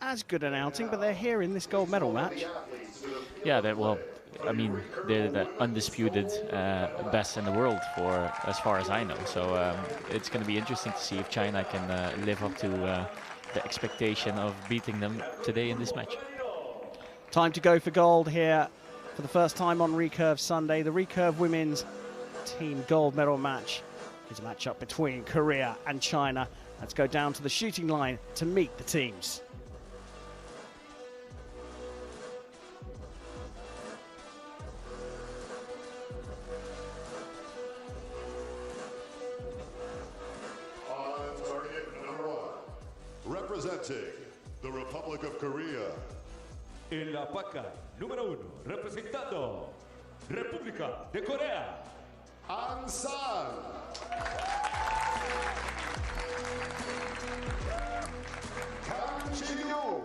as good an outing, but they're here in this gold medal match. Yeah, well, I mean, they're the undisputed best in the world for as far as I know. So it's going to be interesting to see if China can live up to the expectation of beating them today in this match. Time to go for gold here for the first time on Recurve Sunday. The Recurve Women's team gold medal match is a matchup between Korea and China. Let's go down to the shooting line to meet the teams. On target number 1, representing the Republic of Korea. En la paca número 1, representando República de Corea, An San. Kang Ji-yoon.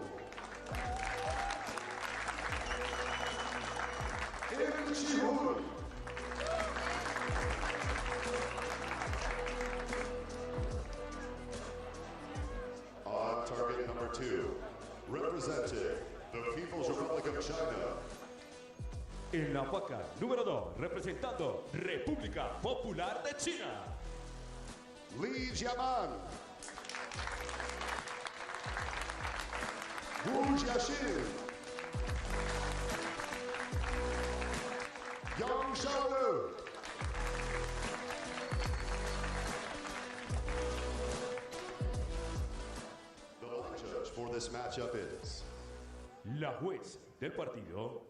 Im Ji-hoon. On target number 2, representing the People's Republic of China. en la paca número 2, representando República Popular de China, Li Jiaman. Wu Jiaxin. Yang Xiaolu. The line judge for this matchup is la juez del partido,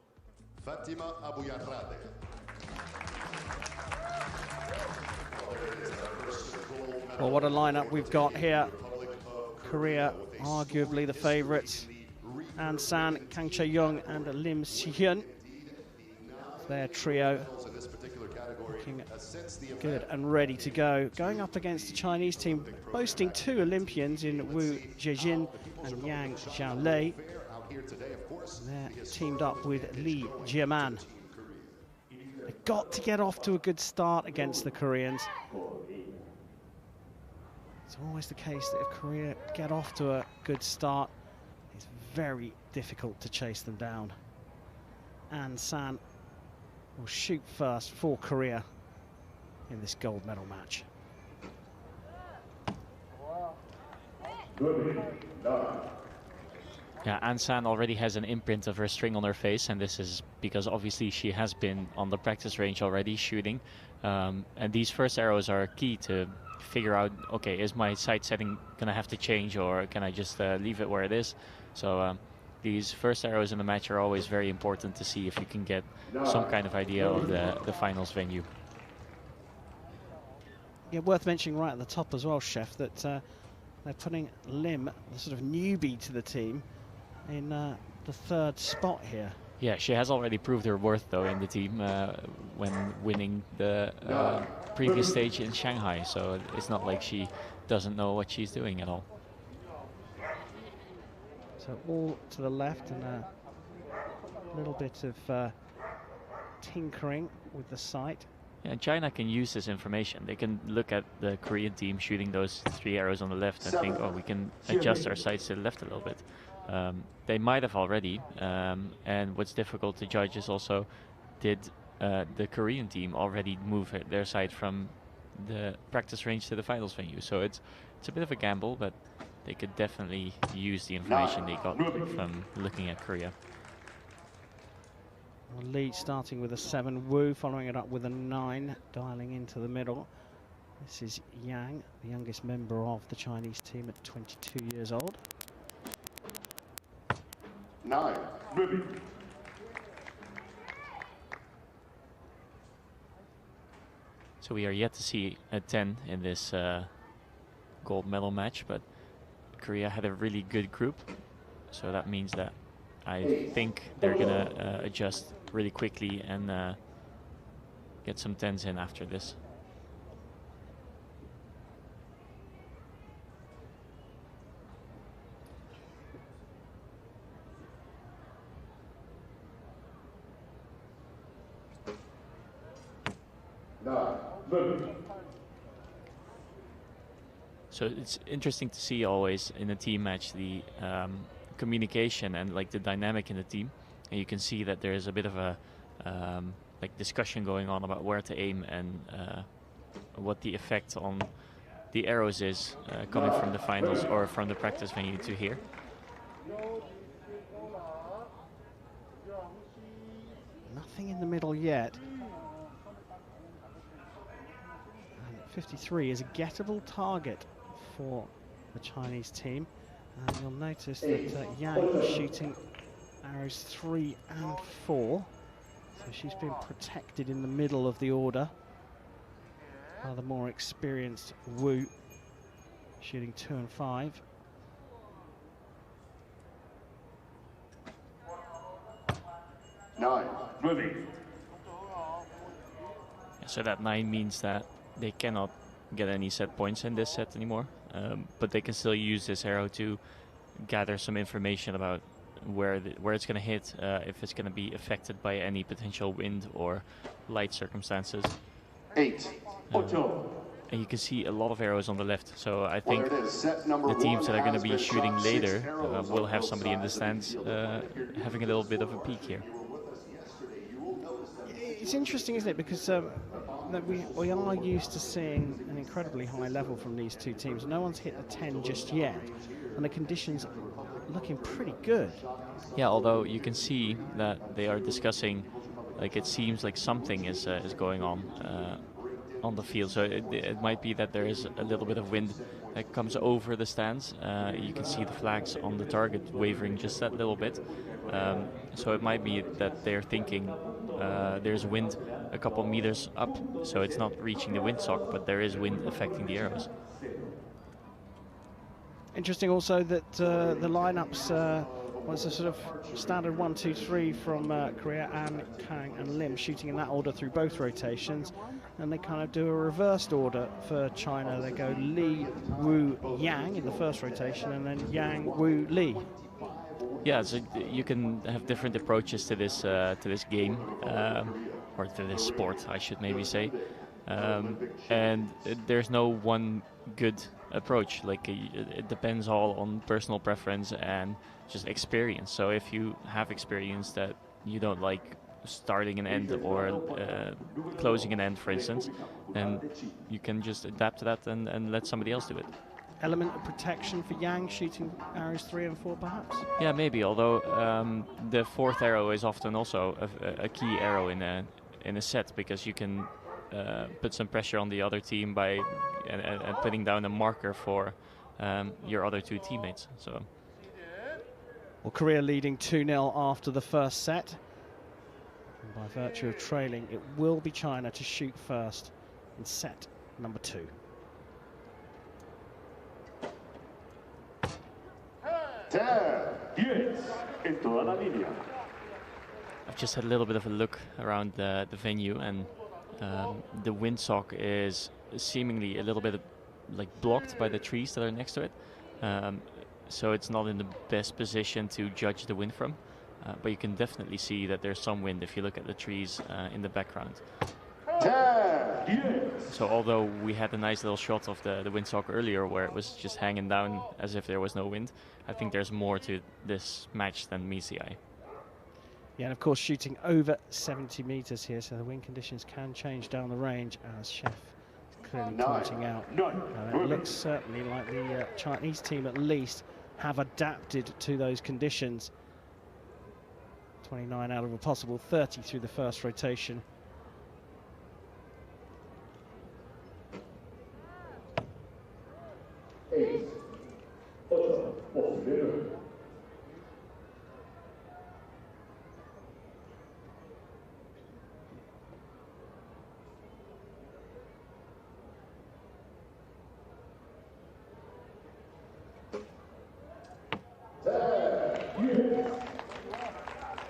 Fatima Abuyarrade. Well, what a lineup we've got here. Korea, arguably the favourites. An San, Kang Chae-young and Lim Si-hyun. Their trio looking good and ready to go. Going up against the Chinese team, boasting 2 Olympians in Wu Zhejin and Yang Xiaolei. They're teamed up with Li Jiaman. They've got to get off to a good start against the Koreans. It's always the case that if Korea get off to a good start, it's very difficult to chase them down. An San will shoot first for Korea in this gold medal match. Yeah, An San already has an imprint of her string on her face, and this is because obviously she has been on the practice range already shooting. And these first arrows are key to figure out, okay, is my sight setting gonna have to change, or can I just leave it where it is? So these first arrows in the match are always very important to see if you can get some kind of idea of the finals venue. Yeah, worth mentioning right at the top as well, Chef, that they're putting Lim, the sort of newbie to the team, in the 3rd spot here. Yeah, she has already proved her worth, though, in the team when winning the previous stage in Shanghai. So it's not like she doesn't know what she's doing at all. So all to the left, and a little bit of tinkering with the sight. Yeah, China can use this information. They can look at the Korean team shooting those 3 arrows on the left and think, oh, we can adjust our sights to the left a little bit. They might have already, and what's difficult to judge is also, did the Korean team already move their sight from the practice range to the finals venue? So it's a bit of a gamble, but they could definitely use the information they got from looking at Korea. Well, Lee starting with a 7, Wu following it up with a 9, dialing into the middle. This is Yang, the youngest member of the Chinese team at 22 years old. 9. So we are yet to see a 10 in this gold medal match, but Korea had a really good group, so that means that I think they're gonna adjust really quickly and get some 10s in after this. So it's interesting to see always in a team match the communication and like the dynamic in the team, and you can see that there is a bit of a like discussion going on about where to aim and what the effect on the arrows is coming from the finals or from the practice venue to here. Nothing in the middle yet. And 53 is a gettable target for the Chinese team. And you'll notice that Yang is shooting arrows 3 and 4. So she's been protected in the middle of the order by the more experienced Wu, shooting 2 and 5. So that 9 means that they cannot get any set points in this set anymore, but they can still use this arrow to gather some information about where it's going to hit, if it's going to be affected by any potential wind or light circumstances. 8. And you can see a lot of arrows on the left, so I think the teams that are going to be shooting later will have somebody in the stands having a little bit of a peek here. It's interesting, isn't it, because that we are used to seeing an incredibly high level from these two teams. No one's hit the 10 just yet, and the conditions are looking pretty good. Yeah, although you can see that they are discussing, like it seems like something is going on the field. So it might be that there is a little bit of wind that comes over the stands. You can see the flags on the target wavering just that little bit. So it might be that they're thinking there's wind a couple meters up, so it's not reaching the windsock, but there is wind affecting the arrows. Interesting also that the lineups was a sort of standard 1, 2, 3 from Korea, and Kang and Lim shooting in that order through both rotations, and they kind of do a reversed order for China. They go Li, Wu, Yang in the first rotation, and then Yang, Wu, Li. Yeah, so you can have different approaches to this game, or to this sport, I should maybe say. And there's no one good approach. Like it depends all on personal preference and just experience. So if you have experience that you don't like starting an end or closing an end, for instance, then you can just adapt to that and let somebody else do it. Element of protection for Yang shooting arrows 3 and 4 perhaps? Yeah, maybe, although the 4th arrow is often also a key arrow in a set, because you can put some pressure on the other team by and putting down a marker for your other 2 teammates. So, well, Korea leading 2-0 after the first set. And by virtue of trailing, it will be China to shoot first in set number 2. I've just had a little bit of a look around the venue, and the windsock is seemingly a little bit like blocked by the trees that are next to it, so it's not in the best position to judge the wind from, but you can definitely see that there's some wind if you look at the trees in the background. So although we had a nice little shot of the windsock earlier where it was just hanging down as if there was no wind, I think there's more to this match than meets the eye. Yeah, and of course shooting over 70 meters here, so the wind conditions can change down the range, as Chef is clearly pointing out. It looks certainly like the Chinese team at least have adapted to those conditions. 29 out of a possible 30 through the first rotation.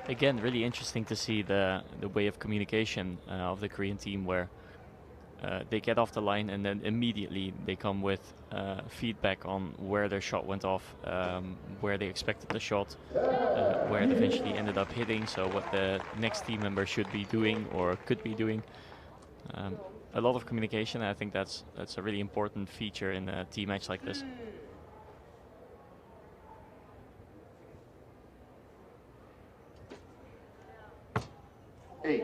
Again, really interesting to see the way of communication of the Korean team, where they get off the line and then immediately they come with feedback on where their shot went off, where they expected the shot, where it eventually ended up hitting, so what the next team member should be doing or could be doing. A lot of communication, and I think that's a really important feature in a team match like this. 8. 8.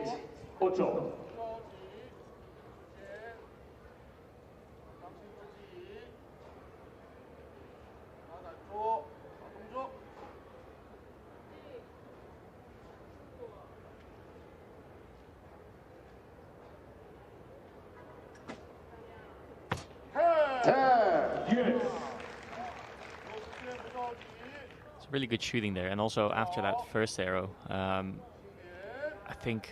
It's really good shooting there, and also after that first arrow, I think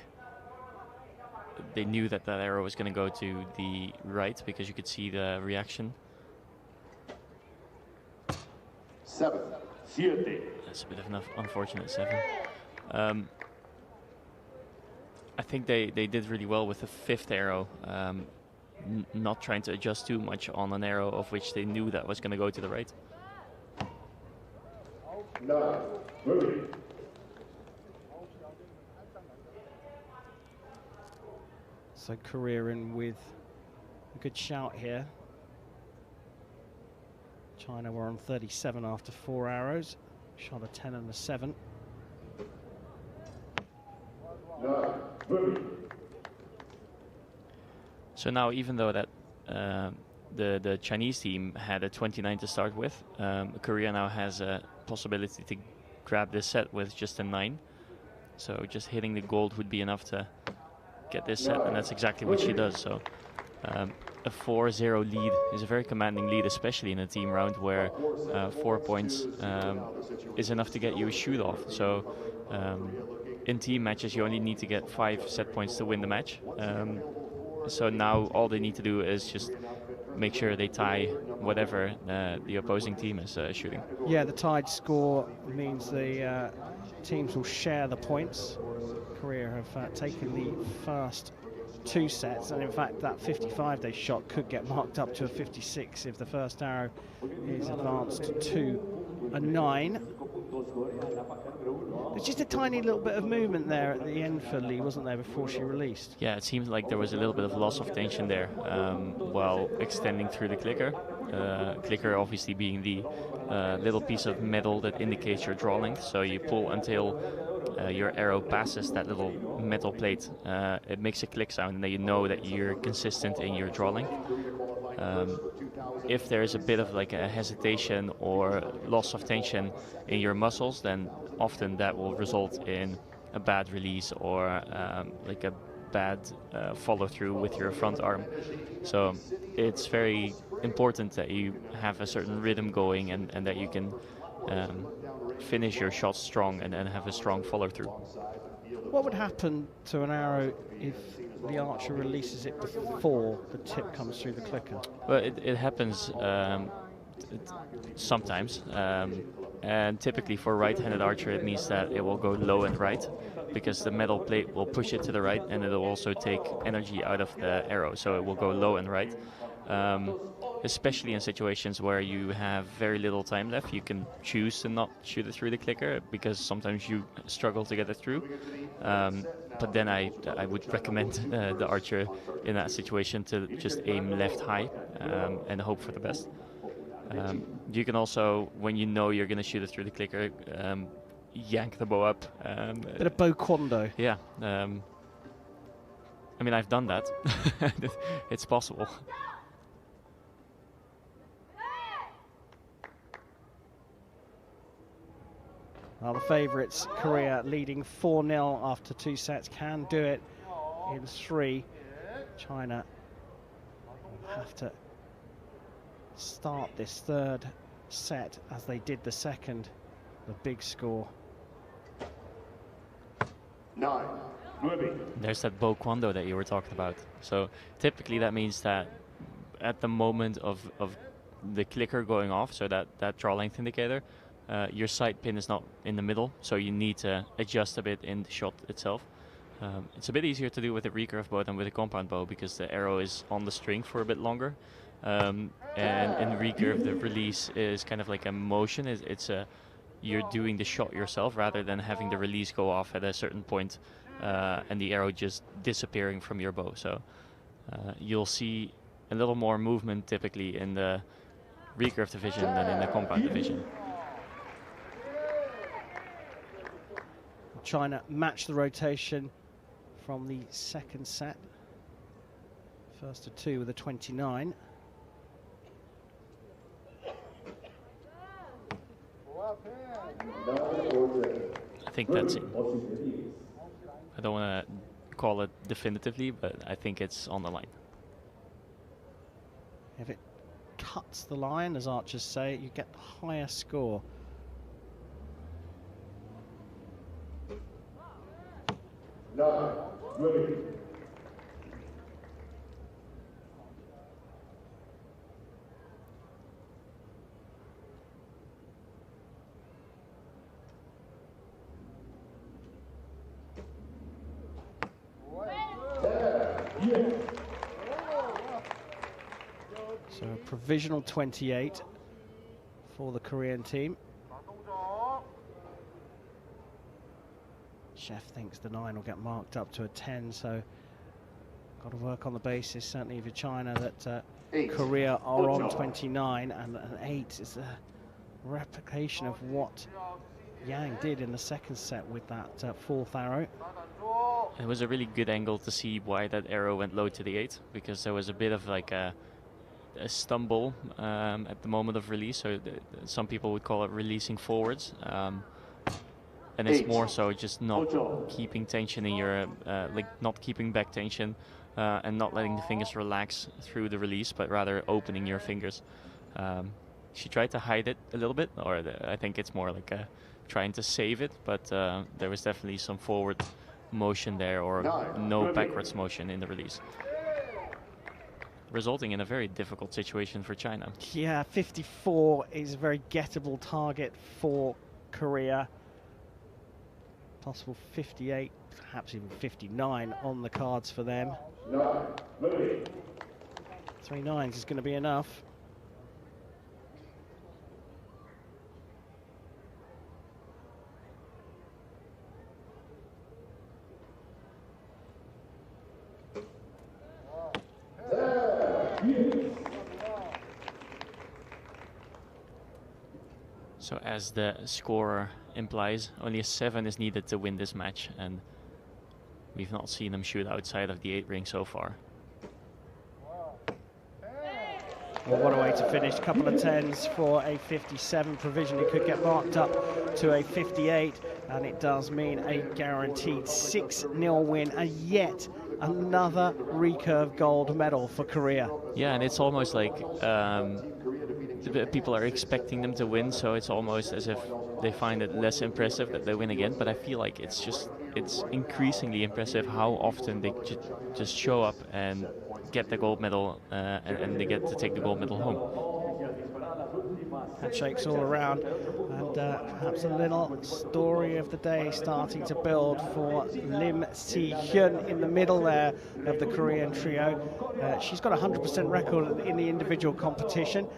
they knew that that arrow was going to go to the right because you could see the reaction. 7. 7. That's a bit of an unfortunate 7. I think they did really well with the fifth arrow, not trying to adjust too much on an arrow of which they knew that was going to go to the right. 9. Moving. So Korea in with a good shout here. China were on 37 after 4 arrows, shot a 10 and a 7. 9. Moving. So now, even though that the Chinese team had a 29 to start with, Korea now has a possibility to grab this set with just a 9. So just hitting the gold would be enough to get this set, and that's exactly what she does. So a 4-0 lead is a very commanding lead, especially in a team round where 4 points is enough to get you a shoot off. So in team matches, you only need to get 5 set points to win the match. So now all they need to do is just make sure they tie whatever the opposing team is shooting. Yeah, the tied score means the teams will share the points. Korea have taken the first 2 sets, and in fact that 55 they shot could get marked up to a 56 if the first arrow is advanced to a 9. There's just a tiny little bit of movement there at the end for Lee, wasn't there, before she released? Yeah, it seems like there was a little bit of loss of tension there while extending through the clicker. Clicker obviously being the little piece of metal that indicates your draw length. So you pull until your arrow passes that little metal plate. It makes a click sound, and then you know that you're consistent in your draw length. If there's a bit of like a hesitation or loss of tension in your muscles, then often that will result in a bad release or like a bad follow through with your front arm. So it's very important that you have a certain rhythm going and that you can finish your shots strong and have a strong follow through. What would happen to an arrow if the archer releases it before the tip comes through the clicker? Well, it happens sometimes, and typically for right-handed archer it means that it will go low and right, because the metal plate will push it to the right, and it will also take energy out of the arrow, so it will go low and right. Especially in situations where you have very little time left, you can choose to not shoot it through the clicker because sometimes you struggle to get it through. But then I would recommend the archer in that situation to just aim left high and hope for the best. You can also, when you know you're going to shoot it through the clicker, yank the bow up. Bit of bow quando. Yeah. I mean, I've done that. It's possible. Well, the favourites, Korea, leading 4-0 after 2 sets, can do it in 3. China will have to start this 3rd set as they did the 2nd, the big score. 9. There's that bow quando that you were talking about. So typically that means that at the moment of the clicker going off, so that draw length indicator, your sight pin is not in the middle, so you need to adjust a bit in the shot itself. It's a bit easier to do with a recurve bow than with a compound bow because the arrow is on the string for a bit longer. And in recurve, the release is kind of like a motion. You're doing the shot yourself rather than having the release go off at a certain point and the arrow just disappearing from your bow. So you'll see a little more movement typically in the recurve division than in the compound division. China match the rotation from the second set. First of two with a 29. I think that's it. I don't want to call it definitively, but I think it's on the line. If it cuts the line, as archers say, you get the higher score. So provisional 28 for the Korean team. Chef thinks the 9 will get marked up to a 10, so got to work on the basis, certainly for China, that Korea are on 29, and an 8 is a replication of what Yang did in the second set with that fourth arrow. It was a really good angle to see why that arrow went low to the 8, because there was a bit of like a stumble at the moment of release, so some people would call it releasing forwards. And it's more so just not keeping tension in your, like not keeping back tension and not letting the fingers relax through the release, but rather opening your fingers. She tried to hide it a little bit, or I think it's more like trying to save it, but there was definitely some forward motion there, or no backwards motion in the release, resulting in a very difficult situation for China. Yeah, 54 is a very gettable target for Korea. Possible 58, perhaps even 59 on the cards for them. 3 9s is going to be enough. So as the scorer implies, only a 7 is needed to win this match, and we've not seen them shoot outside of the 8 ring so far. Well, what a way to finish. A couple of 10s for a 57. Provisionally could get marked up to a 58, and it does mean a guaranteed 6-0 win, and yet another recurve gold medal for Korea. Yeah, and it's almost like people are expecting them to win, so it's almost as if they find it less impressive that they win again. But I feel like it's increasingly impressive how often they just show up and get the gold medal, and they get to take the gold medal home. Handshakes all around, and perhaps a little story of the day starting to build for Lim Si-hyun in the middle there of the Korean trio. She's got a 100% record in the individual competition.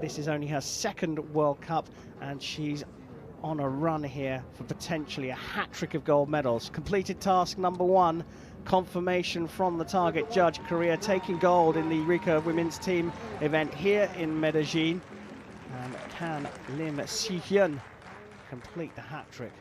This is only her second World Cup, and she's on a run here for potentially a hat-trick of gold medals. Completed task number 1. Confirmation from the target judge. korea taking gold in the Recurve Women's team event here in Medellin. And can Lim Si-hyun complete the hat-trick?